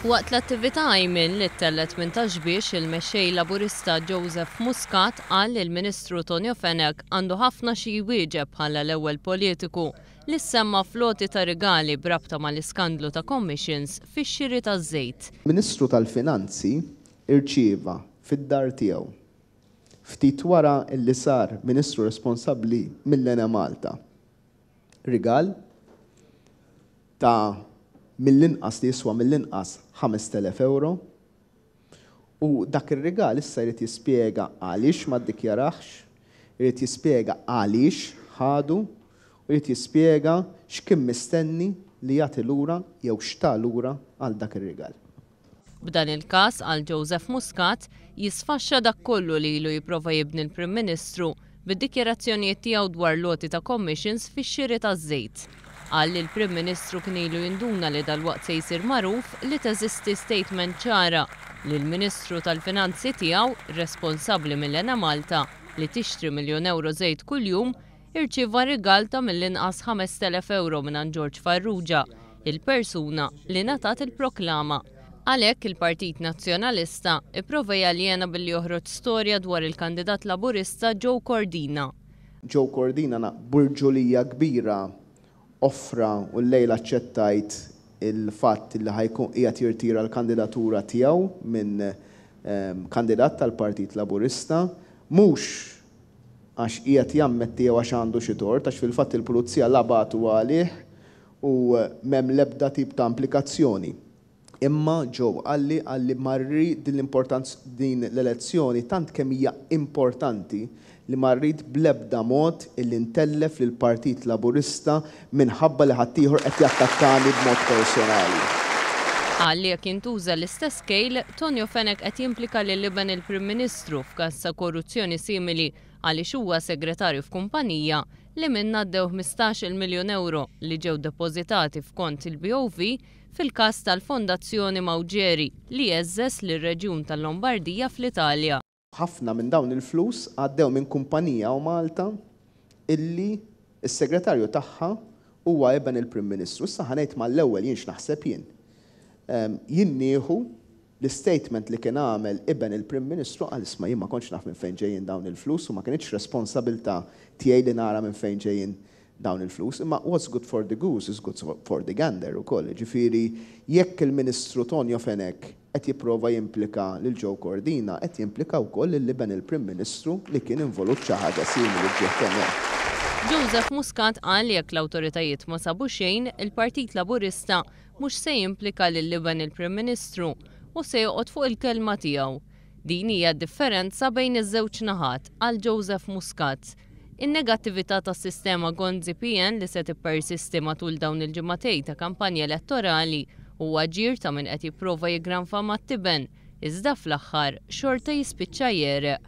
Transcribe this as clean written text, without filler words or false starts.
Waqt l-attività għajmin li t-tellet minn taġbiex il-mexxej Laburista Joseph Muscat qal li l-Ministru Tonio Fenech għandu ħafna xi jwieġeb bħala l-ewwel politiku li semma floti ta' rigali brabta mal-iskandlu ta' commissions fix-xiri taż-żejt. Ministru tal-Finanzi irċieva fid-dar tiegħu ftit wara li sar Ministru responsabbli mill-Ena Malta rigal ta' mill-inqas li jiswa mill-inqas 5,000 euro u dak ir-rigal issa jrid jispjega għaliex ma ddikjarax, jrid jispjega għaliex ħadu u jrid jispjega x'kien mistenni li jagħti lura jew xta' lura għal dak ir-rigal. B'dan il-każ għal Joseph Muscat jisfaxxa dak kollu li ilu jipprova jibni l-Prim Ministru bid-dikjarazzjonijiet tiegħu dwar loti ta' commissions fix-xiri taż-żejt. Qal li l-Prim Ministru kien ilu jinduna li dalwaqt se jsir magħruf li teżisti statement ċara li l-Ministru tal-Finanzi tiegħu, responsabbli mill-Ena Malta li tixtri €1,000,000 żejt kuljum, irċieva rigal ta' mill-inqas 5,000 euro minn George Farrugia, il-persuna li ngħatat il-proklama. Għalhekk il-Partit Nazzjonalista ipprova jaljena billi joħroġ storja dwar il-kandidat Laburista Joe Cordina. Joe Cordina burġulija kbira offra u l-lejla aċċettajt il-fatt li ħajkun qiegħed jirtira l-kandidatura tiegħu minn kandidat tal-Partit Laburista, mhux għax qiegħed jammetti jew għax għandu xi tort, għax fil-fatt il-pulizija labatu għalih u m'hemm l-ebda tip ta' implikazzjoni. Imma Joe għalli marri din l-elezzjoni tant kemm hija importanti li marrid bl-ebda mod illi ntellef lil Partit Laburista minħabba li ħaddieħor qed jattakkani b'mod personali. Għalli jekk jintuża l-istess kejl, Tonio Fenech qed jimplika lil liben il-Prim Ministru f'każ ta' korruzzjoni simili għaliex huwa segretarju f'kumpanija li minna ddew 15 miljun euro li ġew depożitati f'kont il-BOV fil-każ tal-Fondazzjoni Mawġeri li jeżżes lir-Reġjun tal-Lombardija fl-Italja. Ħafna minn dawn il-flus għaddew minn kumpanija u Malta illi s-segretarju tagħha huwa eben il-Prim Ministru. Issa ħanejt mal-ewwel jien x'naħseb jien. Jien nieħu l-statement li kien għamel eben il-Prim Ministru għal isma' jien ma kontx naf minn fejn ġejjin dawn il-flus u ma kienx responsabilità tiegħi li nara minn fejn ġejjin dawn il-flus, imma what's good for the goose is good for the gander ukoll. Ġifieri jekk il-Ministru Tonio Fenech qed jipprova jimplika lil Joe Cordina, qed jimplika wkoll il-liben il-Prim Ministru li kien involut xi ħaġa simili ġieħ. Joseph Muscat qal li jekk l-awtoritajiet ma sabu xejn, il-Partit Laburista mhux se jimplika lil-liben il-Prim Ministru u se joqgħod fuq il-kelma tiegħu. Din hija d-differenza bejn iż-żewġ naħat għal Joseph Muscat. In-negattività tas-sistema Gonzi PN li se tippersisti matul dawn il-ġimgħatej ta' kampanja elettorali huwa ġir ta' min qed jipprova jiggranfa mat-tiben, iżda fl-aħħar xorta jispiċċa jereq.